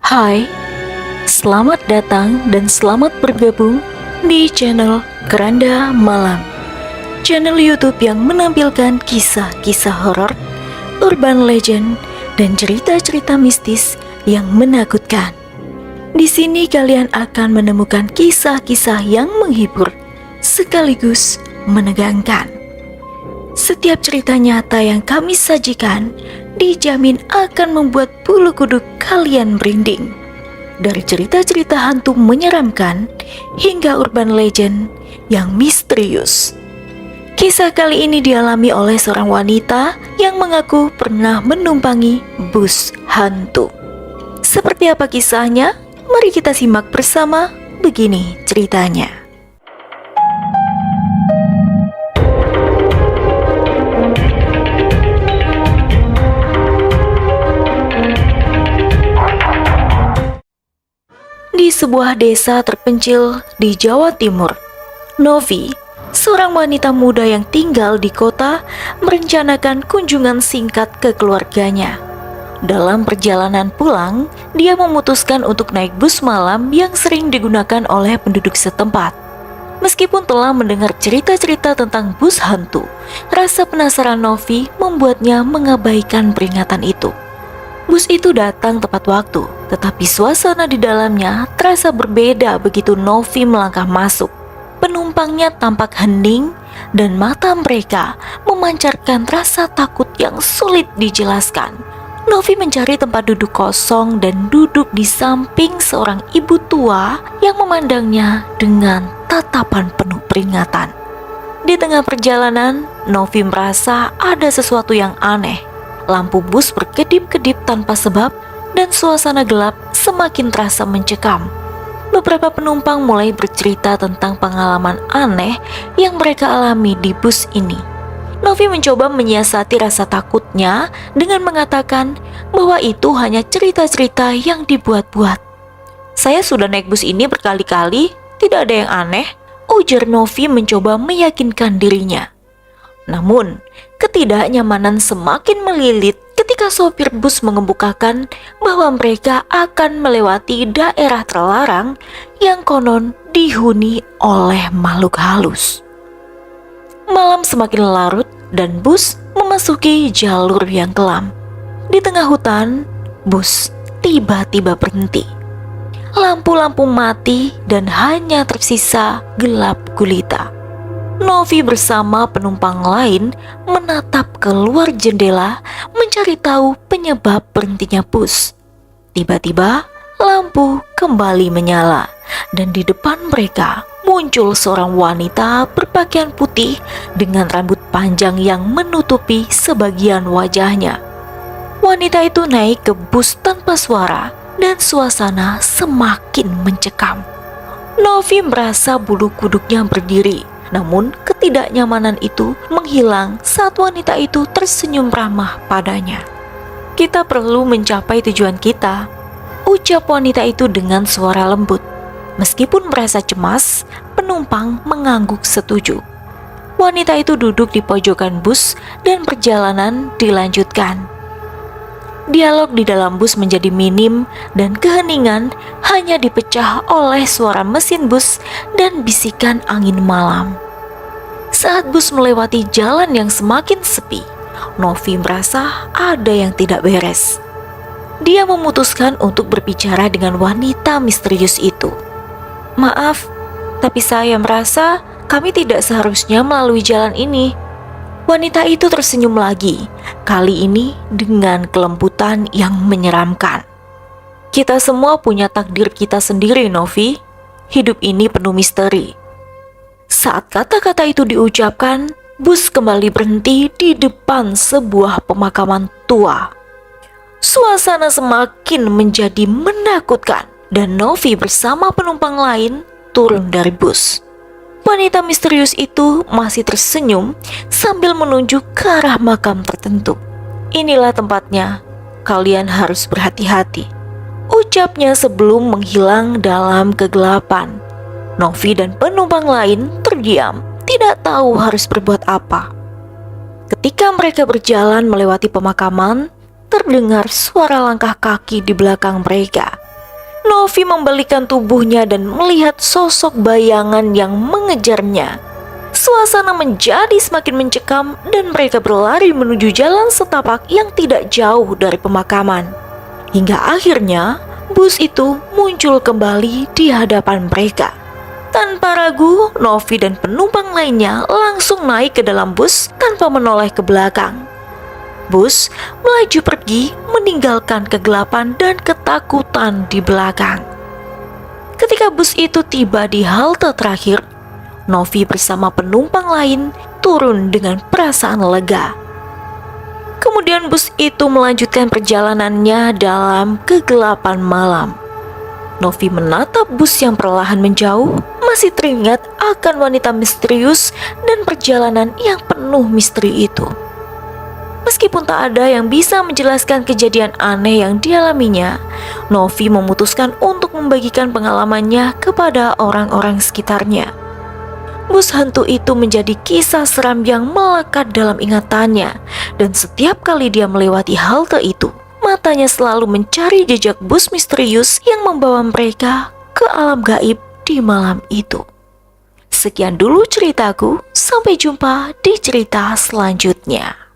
Hai, selamat datang dan selamat bergabung di channel Keranda Malam. Channel YouTube yang menampilkan kisah-kisah horor, urban legend, dan cerita-cerita mistis yang menakutkan. Di sini kalian akan menemukan kisah-kisah yang menghibur sekaligus menegangkan. Setiap cerita nyata yang kami sajikan dijamin akan membuat bulu kuduk kalian merinding. Dari cerita-cerita hantu menyeramkan hingga urban legend yang misterius. Kisah kali ini dialami oleh seorang wanita yang mengaku pernah menumpangi bus hantu. Seperti apa kisahnya? Mari kita simak bersama. Begini ceritanya. Di sebuah desa terpencil di Jawa Timur, Novi, seorang wanita muda yang tinggal di kota, merencanakan kunjungan singkat ke keluarganya. Dalam perjalanan pulang, dia memutuskan untuk naik bus malam yang sering digunakan oleh penduduk setempat. Meskipun telah mendengar cerita-cerita tentang bus hantu, rasa penasaran Novi membuatnya mengabaikan peringatan itu. Bus itu datang tepat waktu, tetapi suasana di dalamnya terasa berbeda begitu Novi melangkah masuk. Penumpangnya tampak hening dan mata mereka memancarkan rasa takut yang sulit dijelaskan. Novi mencari tempat duduk kosong dan duduk di samping seorang ibu tua yang memandangnya dengan tatapan penuh peringatan. Di tengah perjalanan, Novi merasa ada sesuatu yang aneh. Lampu bus berkedip-kedip tanpa sebab dan suasana gelap semakin terasa mencekam. Beberapa penumpang mulai bercerita tentang pengalaman aneh yang mereka alami di bus ini. Novi mencoba menyiasati rasa takutnya dengan mengatakan bahwa itu hanya cerita-cerita yang dibuat-buat. "Saya sudah naik bus ini berkali-kali, tidak ada yang aneh," ujar Novi mencoba meyakinkan dirinya. Namun, ketidaknyamanan semakin melilit ketika sopir bus mengemukakan bahwa mereka akan melewati daerah terlarang yang konon dihuni oleh makhluk halus. Malam semakin larut dan bus memasuki jalur yang kelam. Di tengah hutan, bus tiba-tiba berhenti. Lampu-lampu mati dan hanya tersisa gelap gulita. Novi bersama penumpang lain menatap keluar jendela mencari tahu penyebab berhentinya bus. Tiba-tiba lampu kembali menyala dan di depan mereka muncul seorang wanita berpakaian putih dengan rambut panjang yang menutupi sebagian wajahnya. Wanita itu naik ke bus tanpa suara dan suasana semakin mencekam. Novi merasa bulu kuduknya berdiri. Namun ketidaknyamanan itu menghilang saat wanita itu tersenyum ramah padanya. "Kita perlu mencapai tujuan kita," ucap wanita itu dengan suara lembut. Meskipun merasa cemas, penumpang mengangguk setuju. Wanita itu duduk di pojokan bus dan perjalanan dilanjutkan. Dialog di dalam bus menjadi minim dan keheningan hanya dipecah oleh suara mesin bus dan bisikan angin malam. Saat bus melewati jalan yang semakin sepi, Novi merasa ada yang tidak beres. Dia memutuskan untuk berbicara dengan wanita misterius itu. "Maaf, tapi saya merasa kami tidak seharusnya melalui jalan ini." Wanita itu tersenyum lagi, kali ini dengan kelembutan yang menyeramkan. "Kita semua punya takdir kita sendiri, Novi. Hidup ini penuh misteri." Saat kata-kata itu diucapkan, bus kembali berhenti di depan sebuah pemakaman tua. Suasana semakin menjadi menakutkan dan Novi bersama penumpang lain turun dari bus. Wanita misterius itu masih tersenyum sambil menunjuk ke arah makam tertentu. "Inilah tempatnya, kalian harus berhati-hati," ucapnya sebelum menghilang dalam kegelapan. Novi dan penumpang lain terdiam, tidak tahu harus berbuat apa. Ketika mereka berjalan melewati pemakaman, terdengar suara langkah kaki di belakang mereka. Novi membalikan tubuhnya dan melihat sosok bayangan yang mengejarnya. Suasana menjadi semakin mencekam dan mereka berlari menuju jalan setapak yang tidak jauh dari pemakaman. Hingga akhirnya bus itu muncul kembali di hadapan mereka. Tanpa ragu, Novi dan penumpang lainnya langsung naik ke dalam bus tanpa menoleh ke belakang. Bus melaju pergi meninggalkan kegelapan dan ketakutan di belakang. Ketika bus itu tiba di halte terakhir, Novi bersama penumpang lain turun dengan perasaan lega. Kemudian bus itu melanjutkan perjalanannya dalam kegelapan malam. Novi menatap bus yang perlahan menjauh, masih teringat akan wanita misterius dan perjalanan yang penuh misteri itu. Meskipun tak ada yang bisa menjelaskan kejadian aneh yang dialaminya, Novi memutuskan untuk membagikan pengalamannya kepada orang-orang sekitarnya. Bus hantu itu menjadi kisah seram yang melekat dalam ingatannya, dan setiap kali dia melewati halte itu, matanya selalu mencari jejak bus misterius yang membawa mereka ke alam gaib di malam itu. Sekian dulu ceritaku, sampai jumpa di cerita selanjutnya.